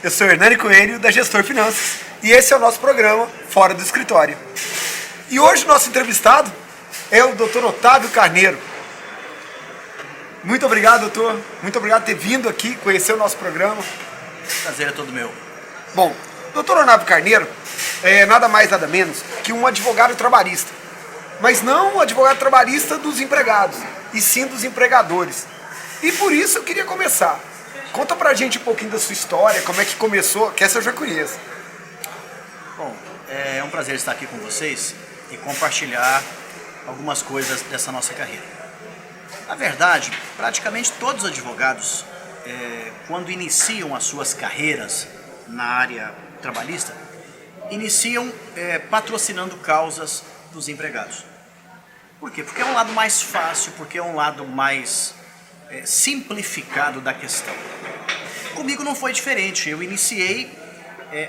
Eu sou Hernani Coelho, da Gestor Finanças, e esse é o nosso programa Fora do Escritório. E hoje o nosso entrevistado é o Dr. Otávio Carneiro. Muito obrigado, doutor. Muito obrigado por ter vindo aqui conhecer o nosso programa. Prazer é todo meu. Bom, Dr. Otávio Carneiro é nada mais nada menos que um advogado trabalhista. Mas não um advogado trabalhista dos empregados, e sim dos empregadores. E por isso eu queria começar. Conta pra gente um pouquinho da sua história, como é que começou, que essa eu já conheço. Bom, é um prazer estar aqui com vocês e compartilhar algumas coisas dessa nossa carreira. Na verdade, praticamente todos os advogados, quando iniciam as suas carreiras na área trabalhista, iniciam patrocinando causas dos empregados. Por quê? Porque é um lado mais fácil, porque é um lado mais simplificado da questão. Comigo não foi diferente, eu iniciei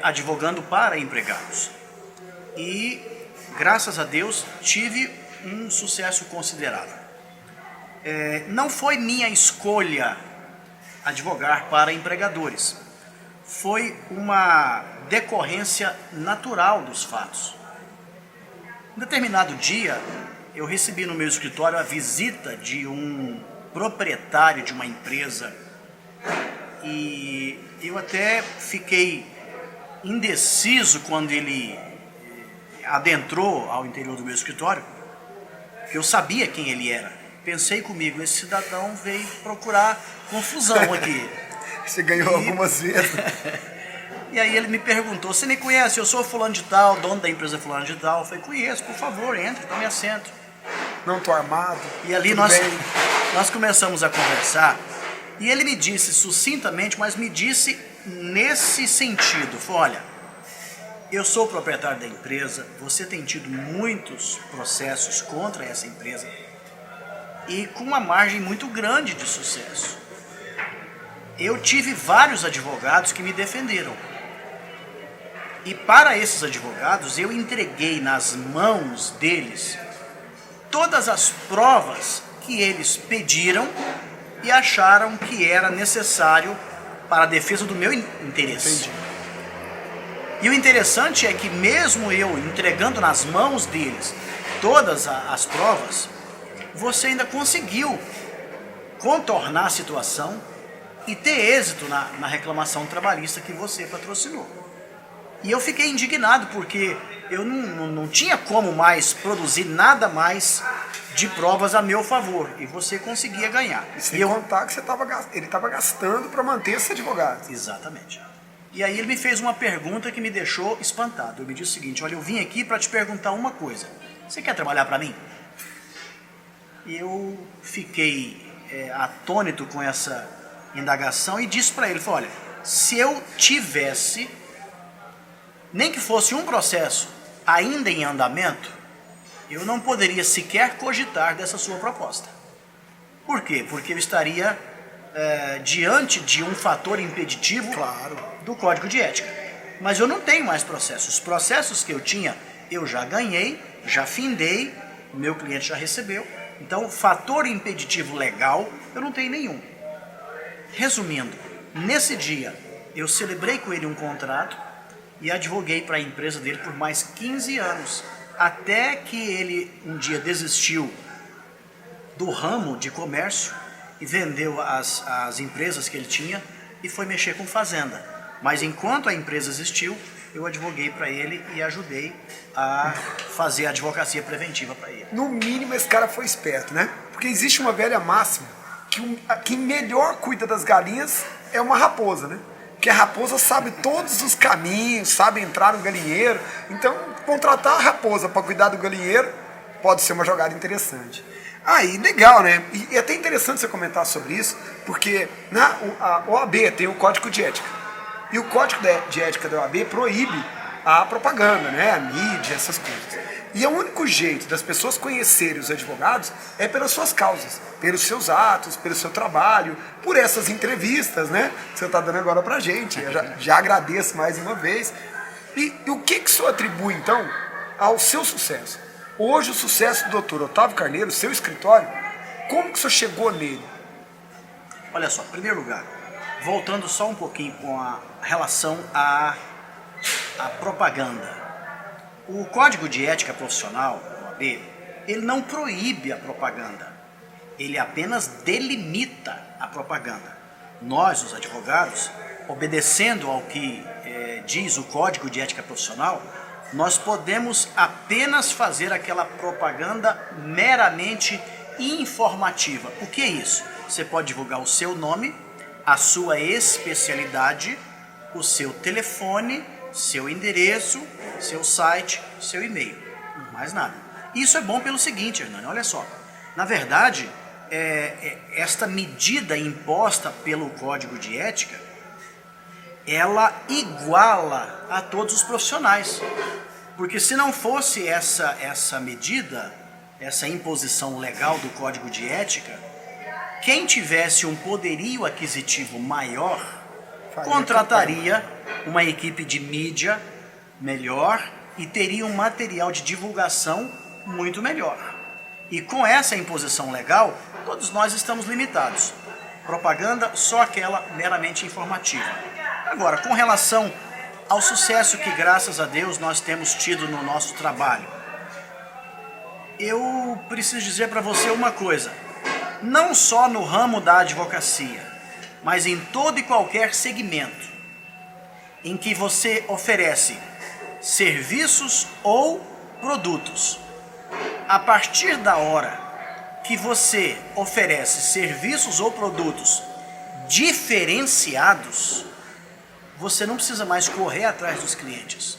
advogando para empregados e, graças a Deus, tive um sucesso considerável. Não foi minha escolha advogar para empregadores, foi uma decorrência natural dos fatos. Em determinado dia, eu recebi no meu escritório a visita de um proprietário de uma empresa e eu até fiquei indeciso quando ele adentrou ao interior do meu escritório, porque eu sabia quem ele era. Pensei comigo, esse cidadão veio procurar confusão aqui. Você ganhou algumas vezes. E aí ele me perguntou, você me conhece? Eu sou fulano de tal, dono da empresa fulano de tal. Eu falei, conheço, por favor, entre, tome assento. Não tô armado. E ali nós começamos a conversar e ele me disse sucintamente, mas me disse nesse sentido, falou, olha, eu sou o proprietário da empresa, você tem tido muitos processos contra essa empresa e com uma margem muito grande de sucesso. Eu tive vários advogados que me defenderam. E para esses advogados eu entreguei nas mãos deles todas as provas que eles pediram e acharam que era necessário para a defesa do meu interesse. Entendi. E o interessante é que mesmo eu entregando nas mãos deles todas as provas, você ainda conseguiu contornar a situação e ter êxito na reclamação trabalhista que você patrocinou. E eu fiquei indignado porque eu não tinha como mais produzir nada mais de provas a meu favor. E você conseguia ganhar. Sem contar que ele estava gastando para manter esse advogado. Exatamente. E aí ele me fez uma pergunta que me deixou espantado. Ele me disse o seguinte, olha, eu vim aqui para te perguntar uma coisa. Você quer trabalhar para mim? E eu fiquei atônito com essa indagação e disse para ele, falei, olha, se eu tivesse, nem que fosse um processo ainda em andamento, eu não poderia sequer cogitar dessa sua proposta. Por quê? Porque eu estaria diante de um fator impeditivo, claro, do Código de Ética. Mas eu não tenho mais processos. Os processos que eu tinha, eu já ganhei, já findei, o meu cliente já recebeu. Então, fator impeditivo legal, eu não tenho nenhum. Resumindo, nesse dia, eu celebrei com ele um contrato e advoguei para a empresa dele por mais 15 anos, até que ele um dia desistiu do ramo de comércio e vendeu as empresas que ele tinha e foi mexer com fazenda. Mas enquanto a empresa existiu, eu advoguei para ele e ajudei a fazer a advocacia preventiva para ele. No mínimo esse cara foi esperto, né? Porque existe uma velha máxima que quem melhor cuida das galinhas é uma raposa, né? Porque a raposa sabe todos os caminhos, sabe entrar no galinheiro. Então, contratar a raposa para cuidar do galinheiro pode ser uma jogada interessante. E legal, né? E é até interessante você comentar sobre isso, porque a OAB tem o Código de Ética. E o Código de Ética da OAB proíbe a propaganda, né? A mídia, essas coisas. E o único jeito das pessoas conhecerem os advogados é pelas suas causas, pelos seus atos, pelo seu trabalho, por essas entrevistas, né? Que você está dando agora pra gente. Eu já agradeço mais uma vez. E o que o senhor atribui, então, ao seu sucesso? Hoje, o sucesso do Dr. Otávio Carneiro, seu escritório, como que o senhor chegou nele? Olha só, em primeiro lugar, voltando só um pouquinho com a relação à propaganda. O Código de Ética Profissional, OAB, ele não proíbe a propaganda, ele apenas delimita a propaganda. Nós, os advogados, obedecendo ao que diz o Código de Ética Profissional, nós podemos apenas fazer aquela propaganda meramente informativa. O que é isso? Você pode divulgar o seu nome, a sua especialidade, o seu telefone, seu endereço, seu site, seu e-mail. Mais nada. Isso é bom pelo seguinte, Hernani, olha só. Na verdade, esta medida imposta pelo Código de Ética, ela iguala a todos os profissionais. Porque se não fosse essa medida, essa imposição legal do Código de Ética, quem tivesse um poderio aquisitivo maior contrataria uma equipe de mídia melhor e teria um material de divulgação muito melhor. E com essa imposição legal, todos nós estamos limitados. Propaganda, só aquela meramente informativa. Agora, com relação ao sucesso que, graças a Deus, nós temos tido no nosso trabalho, eu preciso dizer para você uma coisa. Não só no ramo da advocacia, mas em todo e qualquer segmento em que você oferece serviços ou produtos. A partir da hora que você oferece serviços ou produtos diferenciados, você não precisa mais correr atrás dos clientes.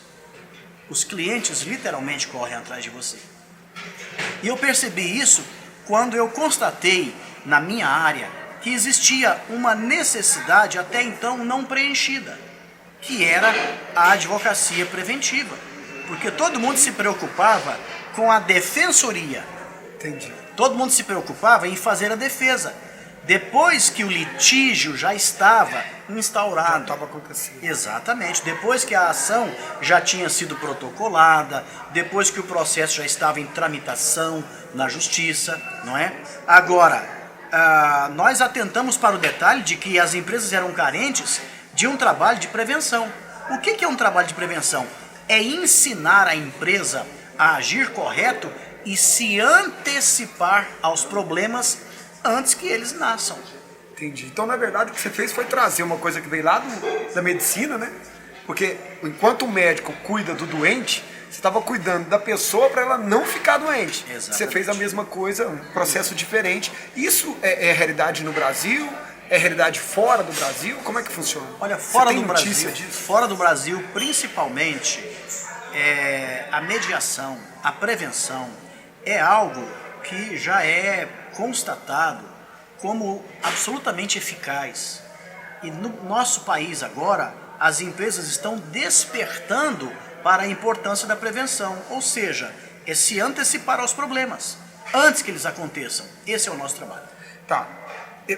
Os clientes literalmente correm atrás de você. E eu percebi isso quando eu constatei na minha área que existia uma necessidade até então não preenchida, que era a advocacia preventiva. Porque todo mundo se preocupava com a defensoria. Entendi. Todo mundo se preocupava em fazer a defesa. Depois que o litígio já estava instaurado. Já estava acontecendo. Exatamente. Depois que a ação já tinha sido protocolada, depois que o processo já estava em tramitação na justiça, não é? Agora, nós atentamos para o detalhe de que as empresas eram carentes de um trabalho de prevenção. O que é um trabalho de prevenção? É ensinar a empresa a agir correto e se antecipar aos problemas antes que eles nasçam. Entendi. Então, na verdade, o que você fez foi trazer uma coisa que veio lá da medicina, né? Porque enquanto o médico cuida do doente, você estava cuidando da pessoa para ela não ficar doente. Exatamente. Você fez a mesma coisa, um processo diferente. Isso é realidade no Brasil? É realidade fora do Brasil? Como é que funciona? Olha, fora do notícia Brasil, disso? fora do Brasil, principalmente, a mediação, a prevenção é algo que já é constatado como absolutamente eficaz. E no nosso país agora, as empresas estão despertando para a importância da prevenção, ou seja, é se antecipar aos problemas, antes que eles aconteçam. Esse é o nosso trabalho. Tá.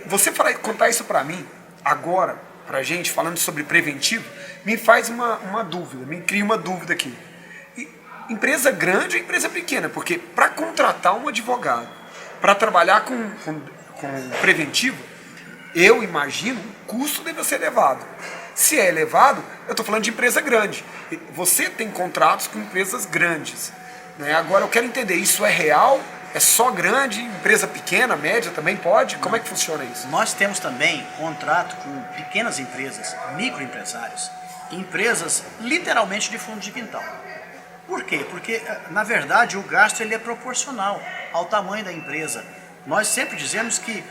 Você contar isso para mim, agora, pra gente, falando sobre preventivo, me faz uma dúvida, me cria uma dúvida aqui. Empresa grande ou empresa pequena? Porque para contratar um advogado, para trabalhar com preventivo, eu imagino o custo deve ser elevado. Se é elevado, eu estou falando de empresa grande. Você tem contratos com empresas grandes, né? Agora eu quero entender, isso é real? É só grande? Empresa pequena, média também pode? Como é que funciona isso? Nós temos também contrato com pequenas empresas, microempresários, empresas literalmente de fundo de quintal. Por quê? Porque, na verdade, o gasto ele é proporcional ao tamanho da empresa. Nós sempre dizemos que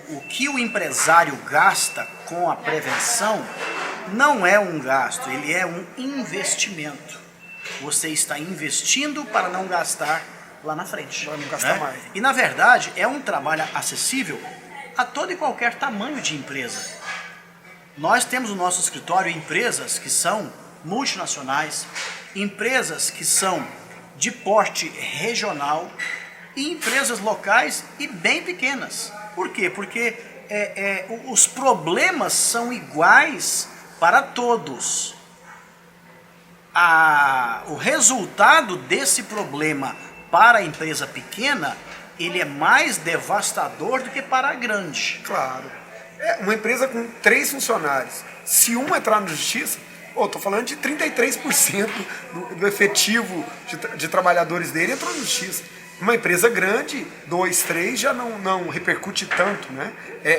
o que o empresário gasta com a prevenção não é um gasto, ele é um investimento. Você está investindo para não gastar lá na frente. Para não gastar mais. E, na verdade, é um trabalho acessível a todo e qualquer tamanho de empresa. Nós temos no nosso escritório empresas que são multinacionais, empresas que são de porte regional e empresas locais e bem pequenas. Por quê? Porque os problemas são iguais para todos. O resultado desse problema para a empresa pequena, ele é mais devastador do que para a grande. Claro. É uma empresa com 3 funcionários. Se um entrar na justiça, estou falando de 33% do efetivo de trabalhadores dele entrou na justiça. Uma empresa grande, 2, 3, já não repercute tanto, né?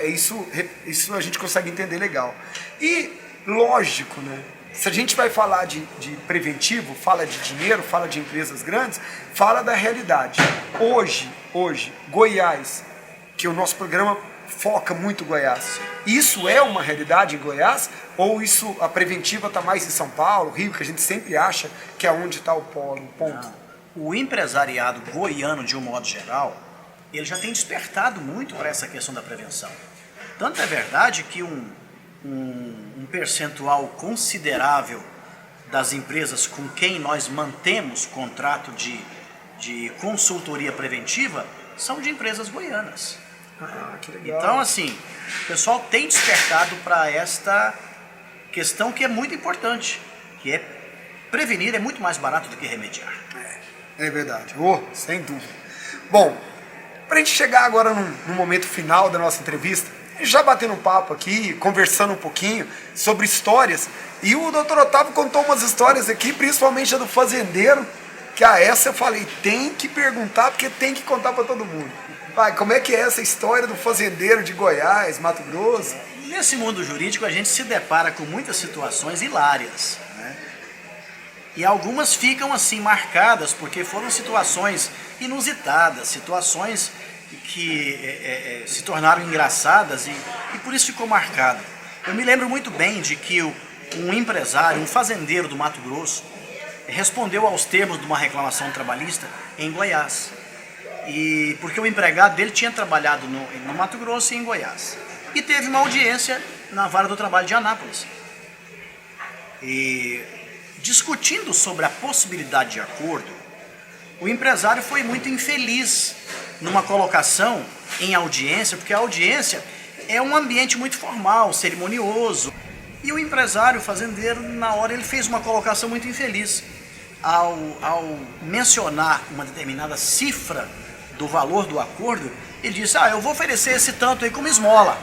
Isso a gente consegue entender legal. E, lógico, né? Se a gente vai falar de preventivo, fala de dinheiro, fala de empresas grandes, fala da realidade. Hoje, Goiás, que o nosso programa foca muito Goiás, isso é uma realidade em Goiás? Ou a preventiva está mais em São Paulo, Rio, que a gente sempre acha que é onde está o polo, o ponto? Não. O empresariado goiano, de um modo geral, ele já tem despertado muito para essa questão da prevenção. Tanto é verdade que um percentual considerável das empresas com quem nós mantemos contrato de consultoria preventiva são de empresas goianas. Que legal. Então, assim, o pessoal tem despertado para esta questão que é muito importante, que é prevenir é muito mais barato do que remediar. É verdade, sem dúvida. Bom, para a gente chegar agora no momento final da nossa entrevista, já batendo um papo aqui, conversando um pouquinho sobre histórias, e o Dr. Otávio contou umas histórias aqui, principalmente a do fazendeiro, que essa eu falei, tem que perguntar, porque tem que contar para todo mundo. Pai, como é que é essa história do fazendeiro de Goiás, Mato Grosso? Nesse mundo jurídico a gente se depara com muitas situações hilárias, né? E algumas ficam assim marcadas porque foram situações inusitadas, situações que se tornaram engraçadas e por isso ficou marcado. Eu me lembro muito bem de que um empresário, um fazendeiro do Mato Grosso, respondeu aos termos de uma reclamação trabalhista em Goiás. E porque o empregado dele tinha trabalhado no Mato Grosso e em Goiás. E teve uma audiência na Vara do Trabalho de Anápolis. E discutindo sobre a possibilidade de acordo, o empresário foi muito infeliz numa colocação em audiência, porque a audiência é um ambiente muito formal, cerimonioso. E o empresário, fazendeiro, na hora ele fez uma colocação muito infeliz. Ao mencionar uma determinada cifra do valor do acordo, ele disse, eu vou oferecer esse tanto aí como esmola.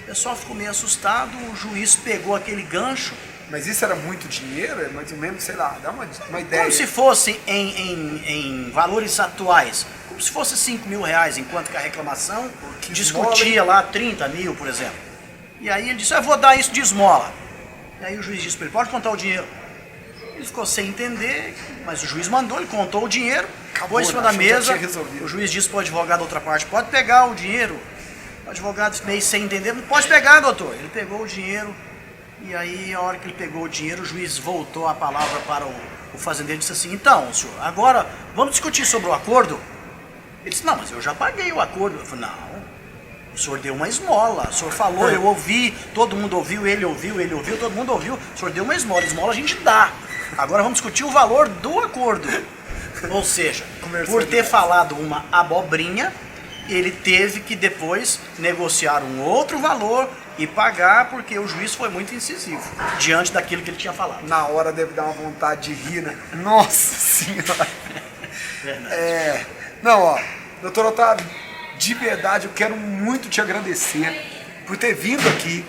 O pessoal ficou meio assustado, o juiz pegou aquele gancho. Mas isso era muito dinheiro? É mais ou menos, sei lá, dá uma ideia. Como se fosse em valores atuais, como se fosse 5 mil reais, enquanto que a reclamação discutia lá 30 mil, por exemplo. E aí ele disse, eu vou dar isso de esmola. E aí o juiz disse para ele, pode contar o dinheiro. Ele ficou sem entender, mas o juiz mandou, ele contou o dinheiro, acabou em cima da mesa, o juiz disse para o advogado da outra parte, pode pegar o dinheiro. O advogado meio sem entender, pode pegar, doutor. Ele pegou o dinheiro, e aí a hora que ele pegou o dinheiro, o juiz voltou a palavra para o fazendeiro e disse assim, então, senhor, agora vamos discutir sobre o acordo? Ele disse, não, mas eu já paguei o acordo. Eu falei, não, o senhor deu uma esmola, o senhor falou, eu ouvi, todo mundo ouviu, ele ouviu, todo mundo ouviu, o senhor deu uma esmola a gente dá. Agora vamos discutir o valor do acordo. Ou seja, por ter falado uma abobrinha, ele teve que depois negociar um outro valor e pagar porque o juiz foi muito incisivo diante daquilo que ele tinha falado. Na hora deve dar uma vontade de rir, né? Nossa Senhora! Verdade. Não, doutor Otávio, de verdade eu quero muito te agradecer por ter vindo aqui,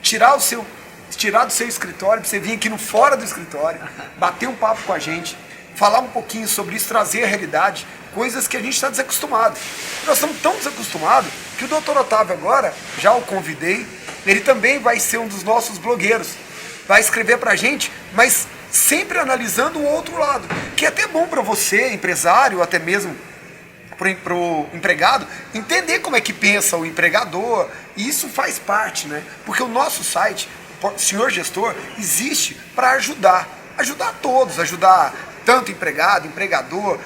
tirar do seu escritório, para você vir aqui no fora do escritório, bater um papo com a gente, falar um pouquinho sobre isso, trazer a realidade, coisas que a gente está desacostumado. Nós estamos tão desacostumados que o Dr. Otávio agora, já o convidei, ele também vai ser um dos nossos blogueiros, vai escrever para a gente, mas sempre analisando o outro lado, que é até bom para você, empresário, até mesmo para o empregado, entender como é que pensa o empregador, e isso faz parte, né? Porque o nosso site, Senhor Gestor, existe para ajudar todos, ajudar tanto empregado, empregador,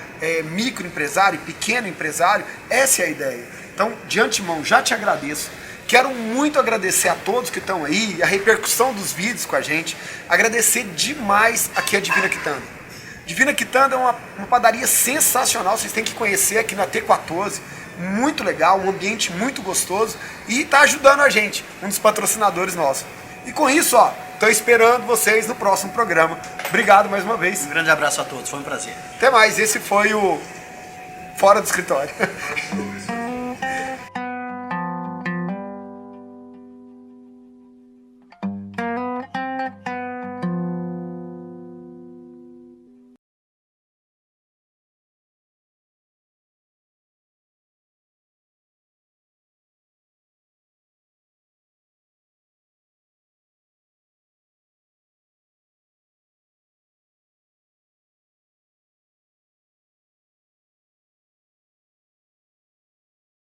microempresário, pequeno empresário, essa é a ideia. Então, de antemão, já te agradeço. Quero muito agradecer a todos que estão aí, a repercussão dos vídeos com a gente, agradecer demais aqui a Divina Quitanda. Divina Quitanda é uma padaria sensacional, vocês têm que conhecer aqui na T14, muito legal, um ambiente muito gostoso e está ajudando a gente, um dos patrocinadores nossos. E com isso, estou esperando vocês no próximo programa. Obrigado mais uma vez. Um grande abraço a todos, foi um prazer. Até mais, esse foi o Fora do Escritório.